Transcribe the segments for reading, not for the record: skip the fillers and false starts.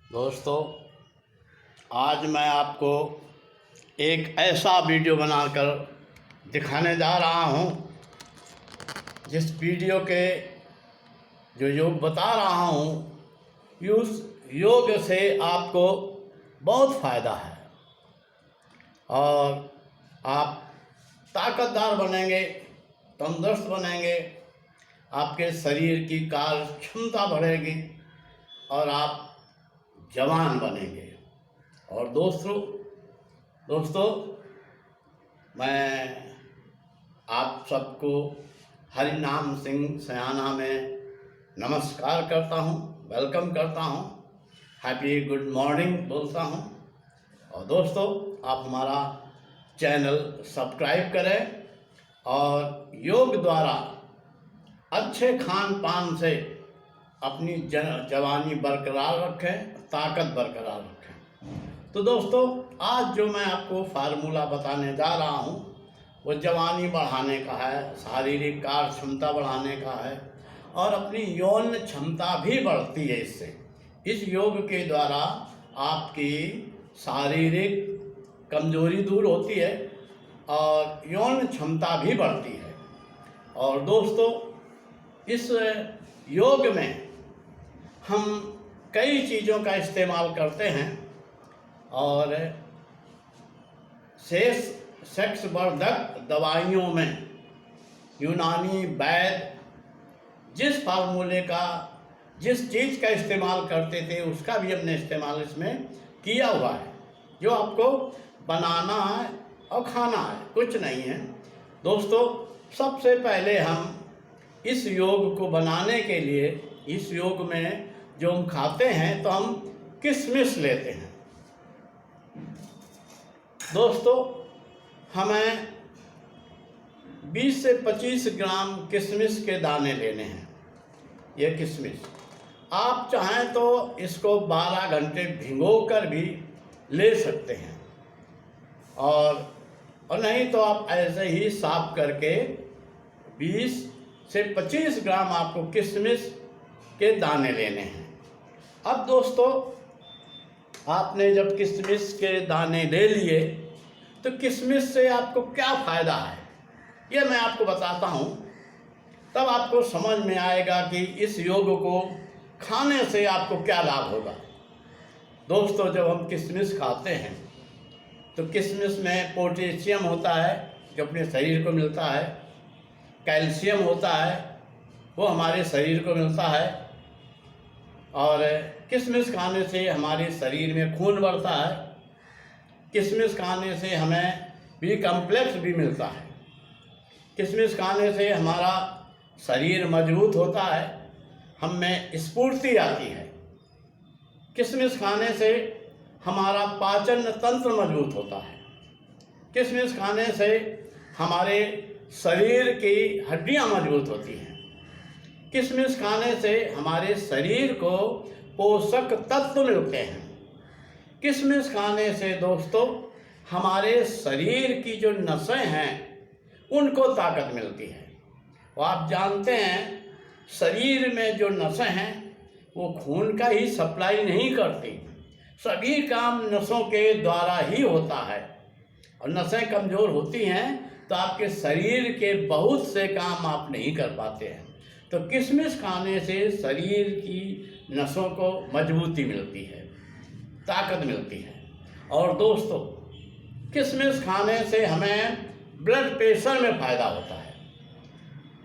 दोस्तों, आज मैं आपको एक ऐसा वीडियो बनाकर दिखाने जा रहा हूँ जिस वीडियो के जो योग बता रहा हूँ उस योग से आपको बहुत फ़ायदा है और आप ताकतदार बनेंगे, तंदुरुस्त बनेंगे, आपके शरीर की कार्य क्षमता बढ़ेगी और आप जवान बनेंगे। और दोस्तों मैं आप सबको हरि नाम सिंह सयाना में नमस्कार करता हूँ, वेलकम करता हूँ, हैप्पी गुड मॉर्निंग बोलता हूँ। और दोस्तों, आप हमारा चैनल सब्सक्राइब करें और योग द्वारा अच्छे खान पान से अपनी जवानी बरकरार रखें, ताकत बरकरार रखें। तो दोस्तों, आज जो मैं आपको फार्मूला बताने जा रहा हूँ वो जवानी बढ़ाने का है, शारीरिक कार्य क्षमता बढ़ाने का है और अपनी यौन क्षमता भी बढ़ती है इससे। इस योग के द्वारा आपकी शारीरिक कमजोरी दूर होती है और यौन क्षमता भी बढ़ती है। और दोस्तों, इस योग में हम कई चीज़ों का इस्तेमाल करते हैं और शेष सेक्स वर्धक दवाइयों में यूनानी वैद्य जिस फार्मूले का, जिस चीज़ का इस्तेमाल करते थे उसका भी हमने इस्तेमाल इसमें किया हुआ है, जो आपको बनाना है और खाना है, कुछ नहीं है। दोस्तों, सबसे पहले हम इस योग को बनाने के लिए, इस योग में जो हम खाते हैं तो हम किशमिश लेते हैं। दोस्तों, हमें 20 से 25 ग्राम किशमिश के दाने लेने हैं। ये किशमिश आप चाहें तो इसको 12 घंटे भिगोकर भी ले सकते हैं और नहीं तो आप ऐसे ही साफ करके 20 से 25 ग्राम आपको किशमिश के दाने लेने हैं। अब दोस्तों, आपने जब किशमिश के दाने ले लिए तो किशमिश से आपको क्या फ़ायदा है ये मैं आपको बताता हूँ, तब आपको समझ में आएगा कि इस योग को खाने से आपको क्या लाभ होगा। दोस्तों, जब हम किशमिश खाते हैं तो किशमिश में पोटेशियम होता है जो अपने शरीर को मिलता है, कैल्शियम होता है वो हमारे शरीर को मिलता है और किशमिश खाने से हमारे शरीर में खून बढ़ता है। किशमिश खाने से हमें बी कॉम्प्लेक्स भी मिलता है। किशमिश खाने से हमारा शरीर मजबूत होता है, हम में स्फूर्ति आती है। किशमिश खाने से हमारा पाचन तंत्र मजबूत होता है। किशमिश खाने से हमारे शरीर की हड्डियां मजबूत होती हैं। किशमिश खाने से हमारे शरीर को पोषक तत्व मिलते हैं। किशमिश खाने से दोस्तों हमारे शरीर की जो नसें हैं उनको ताकत मिलती है। और आप जानते हैं शरीर में जो नसें हैं वो खून का ही सप्लाई नहीं करती, सभी काम नसों के द्वारा ही होता है और नसें कमज़ोर होती हैं तो आपके शरीर के बहुत से काम आप नहीं कर पाते हैं। तो किशमिश खाने से शरीर की नसों को मजबूती मिलती है, ताकत मिलती है। और दोस्तों, किशमिश खाने से हमें ब्लड प्रेशर में फ़ायदा होता है,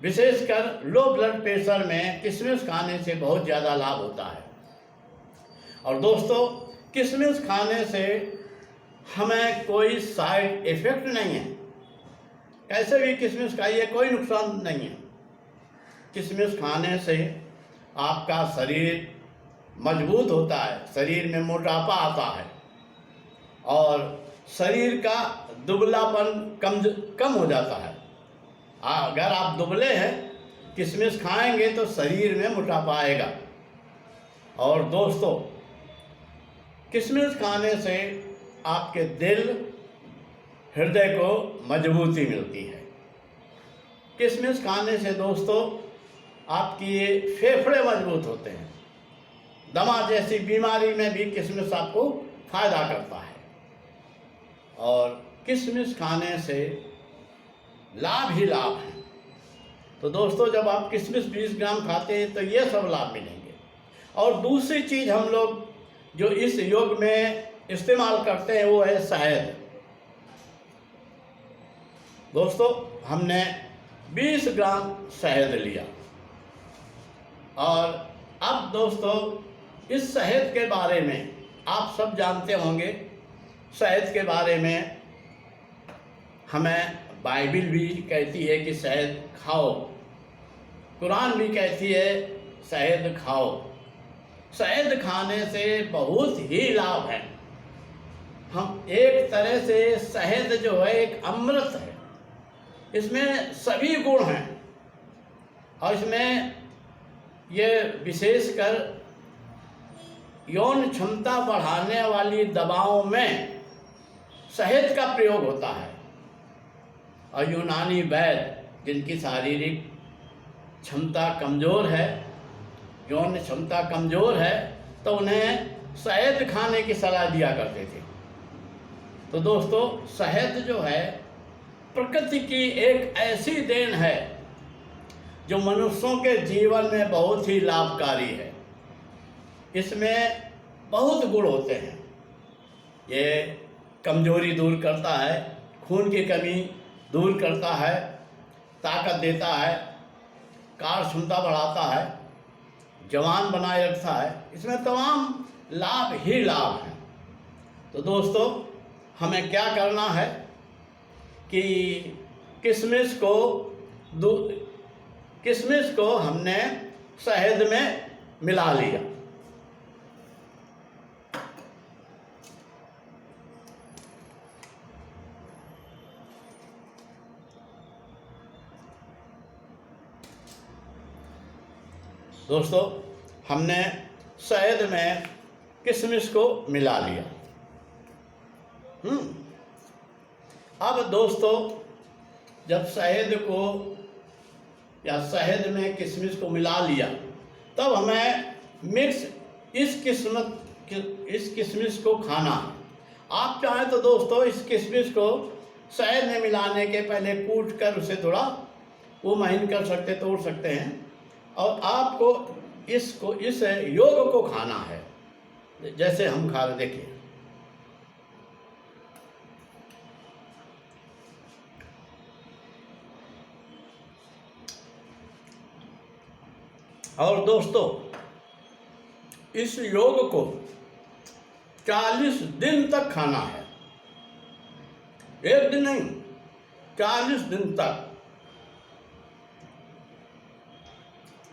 विशेषकर लो ब्लड प्रेशर में किशमिश खाने से बहुत ज़्यादा लाभ होता है। और दोस्तों, किशमिश खाने से हमें कोई साइड इफ़ेक्ट नहीं है, कैसे भी किशमिश खाइए कोई नुकसान नहीं है। किशमिश खाने से आपका शरीर मजबूत होता है, शरीर में मोटापा आता है और शरीर का दुबलापन कम हो जाता है। अगर आप दुबले हैं, किशमिश खाएंगे तो शरीर में मोटापा आएगा। और दोस्तों, किशमिश खाने से आपके दिल, हृदय को मजबूती मिलती है। किशमिश खाने से दोस्तों आपकी ये फेफड़े मजबूत होते हैं। दमा जैसी बीमारी में भी किशमिश आपको फायदा करता है। और किशमिश खाने से लाभ ही लाभ हैं। तो दोस्तों, जब आप किशमिश 20 ग्राम खाते हैं तो ये सब लाभ मिलेंगे। और दूसरी चीज़ हम लोग जो इस योग में इस्तेमाल करते हैं वो है शहद। दोस्तों, हमने 20 ग्राम शहद लिया। और अब दोस्तों, इस शहद के बारे में आप सब जानते होंगे। शहद के बारे में हमें बाइबिल भी कहती है कि शहद खाओ, कुरान भी कहती है शहद खाओ। शहद खाने से बहुत ही लाभ है। हम एक तरह से शहद जो है एक अमृत है, इसमें सभी गुण हैं। और इसमें ये विशेषकर यौन क्षमता बढ़ाने वाली दवाओं में शहद का प्रयोग होता है। और यूनानी वैद्य जिनकी शारीरिक क्षमता कमज़ोर है, यौन क्षमता कमज़ोर है, तो उन्हें शहद खाने की सलाह दिया करते थे। तो दोस्तों, शहद जो है प्रकृति की एक ऐसी देन है जो मनुष्यों के जीवन में बहुत ही लाभकारी है। इसमें बहुत गुण होते हैं। ये कमजोरी दूर करता है, खून की कमी दूर करता है, ताकत देता है, कार्य क्षमता बढ़ाता है, जवान बनाए रखता है। इसमें तमाम लाभ ही लाभ हैं। तो दोस्तों, हमें क्या करना है कि किशमिश को हमने शहद में मिला लिया। दोस्तों, हमने शहद में किशमिश को मिला लिया। अब दोस्तों, जब शहद को या शहद में किशमिश को मिला लिया, तब हमें मिक्स इस किशमिश को खाना है। आप चाहें तो दोस्तों इस किशमिश को शहद में मिलाने के पहले कूट कर उसे थोड़ा वो महीन कर सकते, तोड़ सकते हैं। और आपको इस योग को खाना है जैसे हम खा रहे। देखिए, और दोस्तों, इस योग को 40 दिन तक खाना है। एक दिन नहीं, 40 दिन तक।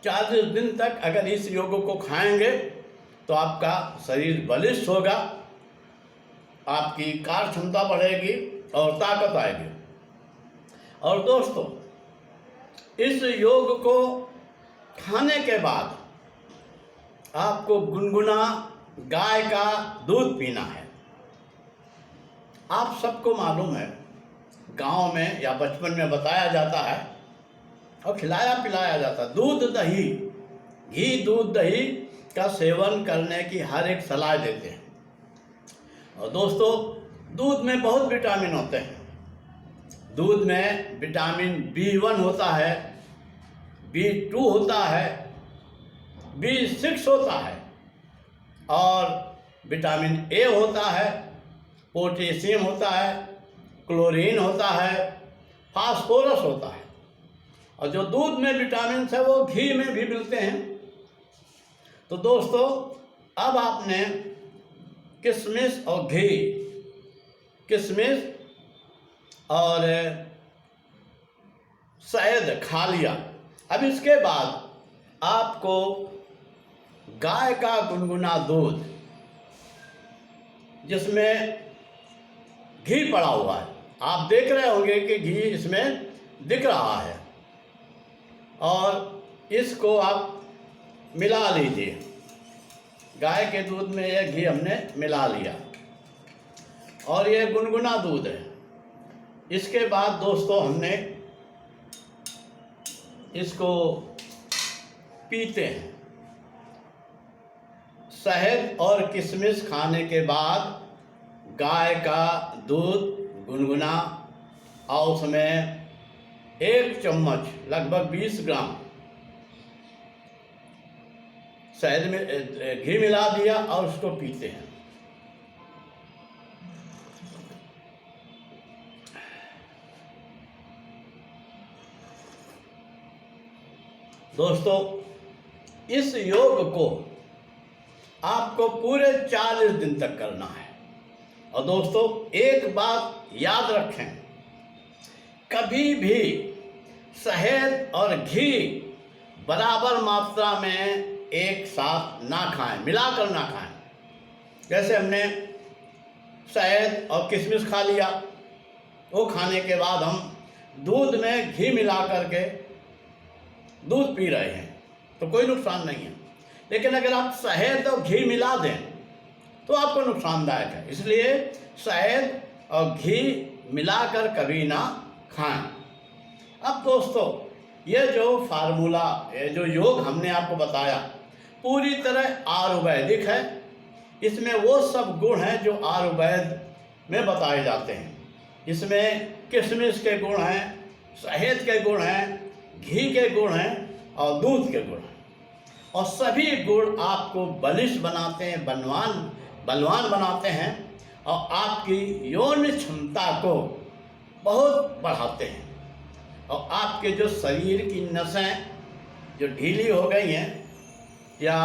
40 दिन तक अगर इस योग को खाएंगे तो आपका शरीर बलिष्ठ होगा, आपकी कार्य क्षमता बढ़ेगी और ताकत आएगी। और दोस्तों, इस योग को खाने के बाद आपको गुनगुना गाय का दूध पीना है। आप सबको मालूम है, गांव में या बचपन में बताया जाता है और खिलाया पिलाया जाता है, दूध दही, घी दूध दही का सेवन करने की हर एक सलाह देते हैं। और दोस्तों, दूध में बहुत विटामिन होते हैं। दूध में विटामिन B1 होता है, B2 होता है, B6 होता है, और विटामिन A होता है, पोटेशियम होता है, क्लोरीन होता है, फास्फोरस होता है। और जो दूध में विटामिन है वो घी में भी मिलते हैं। तो दोस्तों, अब आपने किशमिश और घी, किशमिश और शहद खा लिया। अब इसके बाद आपको गाय का गुनगुना दूध, जिसमें घी पड़ा हुआ है, आप देख रहे होंगे कि घी इसमें दिख रहा है, और इसको आप मिला लीजिए। गाय के दूध में यह घी हमने मिला लिया और ये गुनगुना दूध है। इसके बाद दोस्तों, हमने इसको पीते हैं। शहद और किशमिश खाने के बाद गाय का दूध गुनगुना और उसमें 1 चम्मच लगभग 20 ग्राम शहद में घी मिला दिया और उसको पीते हैं। दोस्तों, इस योग को आपको पूरे 40 दिन तक करना है। और दोस्तों, एक बात याद रखें, कभी भी शहद और घी बराबर मात्रा में एक साथ ना खाएं, मिलाकर ना खाएं। जैसे हमने शहद और किशमिश खा लिया, वो खाने के बाद हम दूध में घी मिला करके दूध पी रहे हैं तो कोई नुकसान नहीं है। लेकिन अगर आप शहद और घी मिला दें तो आपको नुकसानदायक है। इसलिए शहद और घी मिलाकर कभी ना खाएं। अब दोस्तों, ये जो फार्मूला, ये जो योग हमने आपको बताया, पूरी तरह आयुर्वैदिक है। इसमें वो सब गुण हैं जो आयुर्वेद में बताए जाते हैं। इसमें किशमिश के गुण हैं, शहद के गुण हैं, घी के गुण हैं और दूध के गुण हैं। और सभी गुण आपको बलिष्ठ बनाते हैं, बलवान बनाते हैं और आपकी यौन क्षमता को बहुत बढ़ाते हैं। और आपके जो शरीर की नसें जो ढीली हो गई हैं या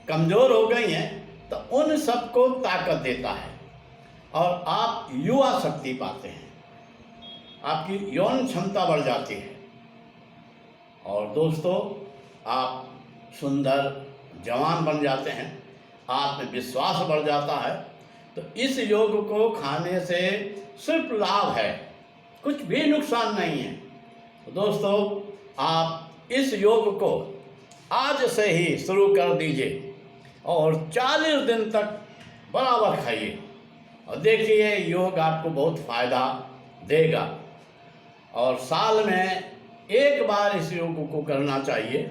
कमज़ोर हो गई हैं, तो उन सबको ताकत देता है और आप युवा शक्ति पाते हैं, आपकी यौन क्षमता बढ़ जाती है और दोस्तों, आप सुंदर जवान बन जाते हैं, आत्मविश्वास बढ़ जाता है। तो इस योग को खाने से सिर्फ लाभ है, कुछ भी नुकसान नहीं है। तो दोस्तों, आप इस योग को आज से ही शुरू कर दीजिए और 40 दिन तक बराबर खाइए और देखिए योग आपको बहुत फ़ायदा देगा। और साल में एक बार इस योग को करना चाहिए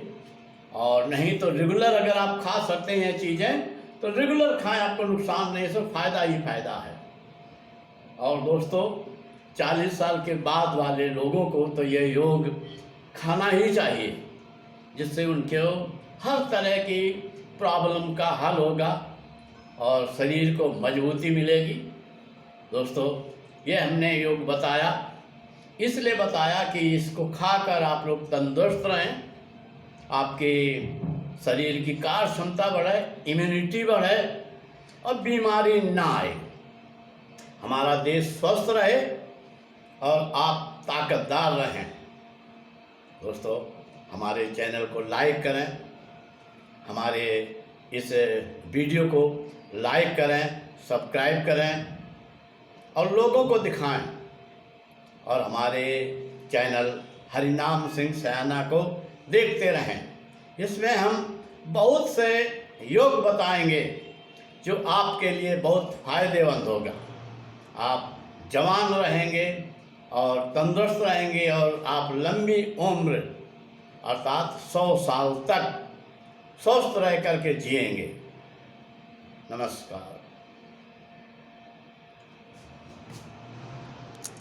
और नहीं तो रेगुलर अगर आप खा सकते हैं चीज़ें तो रेगुलर खाएं, आपको नुकसान नहीं, सब फ़ायदा ही फ़ायदा है। और दोस्तों, 40 साल के बाद वाले लोगों को तो ये योग खाना ही चाहिए, जिससे उनके हर तरह की प्रॉब्लम का हल होगा और शरीर को मजबूती मिलेगी। दोस्तों, ये हमने योग बताया, इसलिए बताया कि इसको खाकर आप लोग तंदुरुस्त रहें, आपके शरीर की कार्य क्षमता बढ़े, इम्यूनिटी बढ़े और बीमारी ना आए, हमारा देश स्वस्थ रहे और आप ताकतदार रहें। दोस्तों, हमारे चैनल को लाइक करें, हमारे इस वीडियो को लाइक करें, सब्सक्राइब करें और लोगों को दिखाएं और हमारे चैनल हरिनाम सिंह सयाना को देखते रहें। इसमें हम बहुत से योग बताएंगे जो आपके लिए बहुत फ़ायदेमंद होगा। आप जवान रहेंगे और तंदुरुस्त रहेंगे और आप लंबी उम्र अर्थात 100 साल तक स्वस्थ रह करके जिएंगे। नमस्कार।